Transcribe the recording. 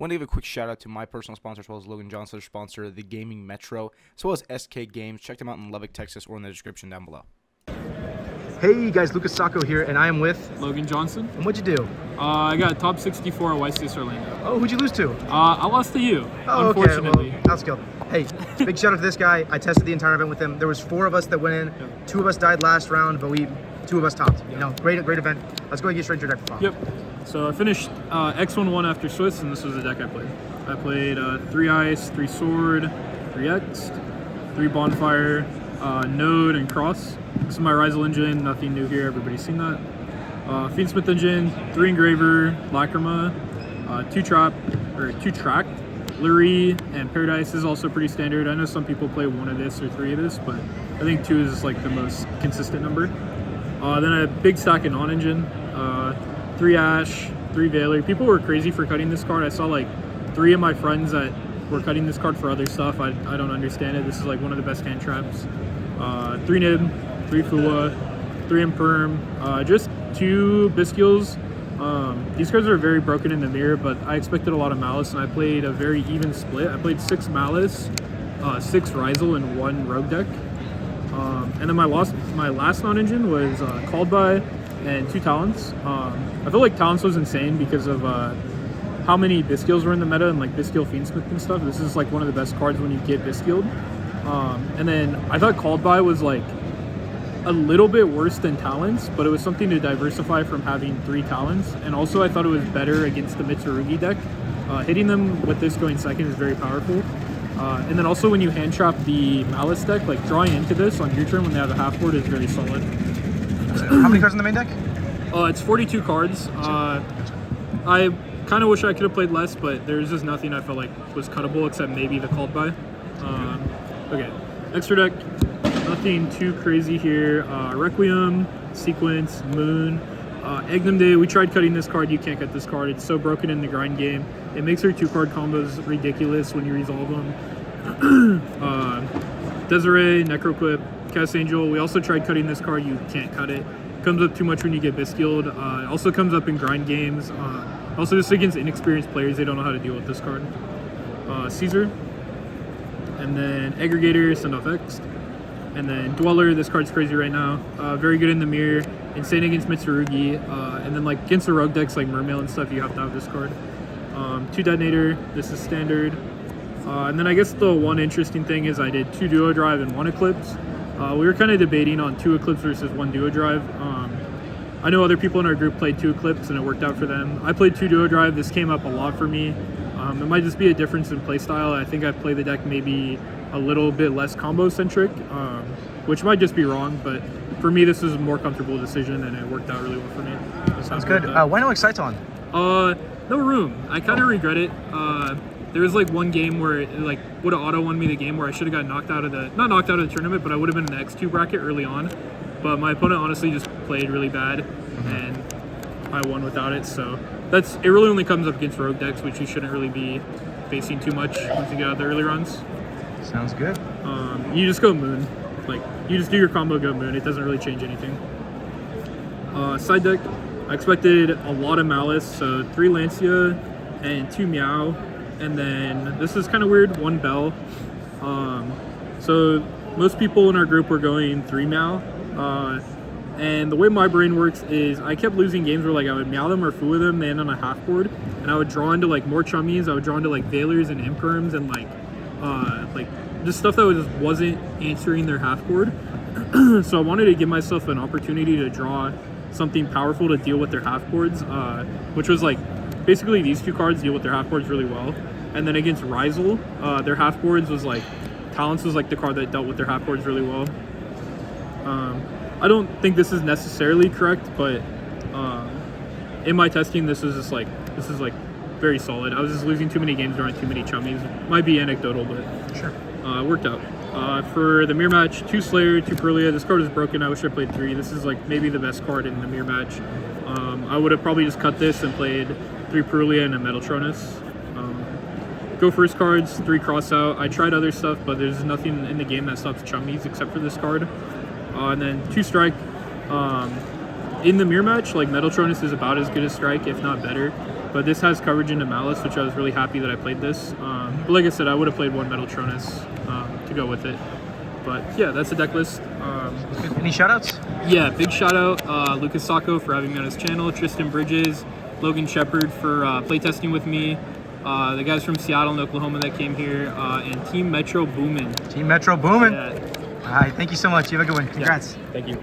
Want to give a quick shout out to my personal sponsor as well as Logan Johnson's sponsor, the Gaming Metro, as well as SK Games. Check them out in Lubbock, Texas, or in the description down below. Hey guys, Lucas Sacco here, and I am with Logan Johnson. And what'd you do? I got top 64 at YCS Orlando. Oh, who'd you lose to? I lost to you, Oh, unfortunately. okay. Well, that's good. Hey, big shout out to this guy. I tested the entire event with him. There was 4 of us that went in. Yep. 2 of us died last round, but 2 of us topped. You know, great event. Let's go and get straight to your deck for fun. Yep. So I finished X1-1 after Swiss, and this was the deck I played. I played 3 Ice, 3 Sword, 3 X, 3 Bonfire, Node, and Cross. This is my Ryzeal engine, nothing new here, everybody's seen that. Fiendsmith engine, 3 Engraver, Lacrima, 2 Tracked, Lurie, and Paradise is also pretty standard. I know some people play 1 of this or 3 of this, but I think 2 is like the most consistent number. Then I had a big stack of non-engine, 3 Ash, 3 Veiler. People were crazy for cutting this card. I saw like 3 of my friends that were cutting this card for other stuff. I don't understand it. This is like one of the best hand traps. 3 Nib, 3 Fua, 3 Imperm, just 2 Biscuals. These cards are very broken in the mirror, but I expected a lot of Malice, and I played a very even split. I played 6 Malice, 6 Ryzeal, and 1 Rogue deck. And then my last non-engine was Called By and 2 Talents. I feel like Talents was insane because of how many Biscuals were in the meta and like Biscual Fiendsmith and stuff. This is like one of the best cards when you get Biscualed. And then I thought Called By was like a little bit worse than Talents, but it was something to diversify from having 3 Talents. And also I thought it was better against the Mitsurugi deck. Hitting them with this going second is very powerful. And then also when you hand trap the Malice deck, like drawing into this on your turn when they have a half board is very solid. How many cards in the main deck? It's 42 cards. I kind of wish I could have played less, but there's just nothing I felt like was cuttable except maybe the Called By. Okay, extra deck, nothing too crazy here. Requiem, Sequence, Moon, Egnum Day. We tried cutting this card. You can't cut this card. It's so broken in the grind game. It makes her 2-card combos ridiculous when you resolve them. Desiree, Necroquip, Cast Angel. We also tried cutting this card. You can't cut it. Comes up too much when you get Biscualed. Also comes up in grind games. Also just against inexperienced players, they don't know how to deal with this card. Caesar. And then Aggregator, Send Off X. And then Dweller, this card's crazy right now. Very good in the mirror. Insane against Mitsurugi. And then like against the rogue decks like Mermail and stuff, you have to have this card. 2 Detonator, this is standard. And then I guess the one interesting thing is I did 2 Duo Drive and 1 Eclipse. We were kind of debating on 2 Eclipse versus 1 Duo Drive. I know other people in our group played 2 Eclipse and it worked out for them. I played 2 Duo Drive. This came up a lot for me. It might just be a difference in playstyle. I think I play the deck maybe a little bit less combo centric, which might just be wrong, but for me this is a more comfortable decision and it worked out really well for me. Sounds good. Why no Exciton? No room. I kind of regret it. There was like one game where it like would have auto won me the game where I should have got knocked out of the, not knocked out of the tournament, but I would have been in the X2 bracket early on. But my opponent honestly just played really bad and I won without it. So it really only comes up against rogue decks, which you shouldn't really be facing too much once you get out of the early runs. Sounds good. You just go Moon. Like you just do your combo, go Moon. It doesn't really change anything. Side deck, I expected a lot of Malice, so 3 Lancia and 2 Meow, and then this is kind of weird, 1 Bell. So most people in our group were going 3 Meow, and the way my brain works is I kept losing games where like I would Meow them or Foo them, and on a half board, and I would draw into like more Chummies, I would draw into like Veilers and Imperms and like just stuff that just wasn't answering their half board. So I wanted to give myself an opportunity to draw something powerful to deal with their half boards, which was like basically these 2 cards deal with their half boards really well. And then against Ryzeal, their half boards was like Talents was like the card that dealt with their half boards really well. I don't think this is necessarily correct, but in my testing, this is like very solid. I was just losing too many games drawing too many Chummies. Might be anecdotal, but Sure. It worked out. For the mirror match, 2 Slayer, 2 Purlia. This card is broken. I wish I played 3. This is like maybe the best card in the mirror match. I would have probably just cut this and played 3 Purlia and a Metaltronus. Go first cards, 3 cross out. I tried other stuff, but there's nothing in the game that stops Chummies except for this card. And then 2 Strike. In the mirror match, like Metaltronus is about as good as Strike, if not better. But this has coverage into Malice, which I was really happy that I played this. But like I said, I would have played one Metaltronus to go with it. But yeah, that's the deck list. Any shoutouts? Yeah, big shout out Lucas Sacco for having me on his channel, Tristan Bridges, Logan Shepard for playtesting with me, the guys from Seattle and Oklahoma that came here, and Team Metro Boomin'. Team Metro Boomin'. Yeah. All right, thank you so much. You have a good one. Congrats. Thank you.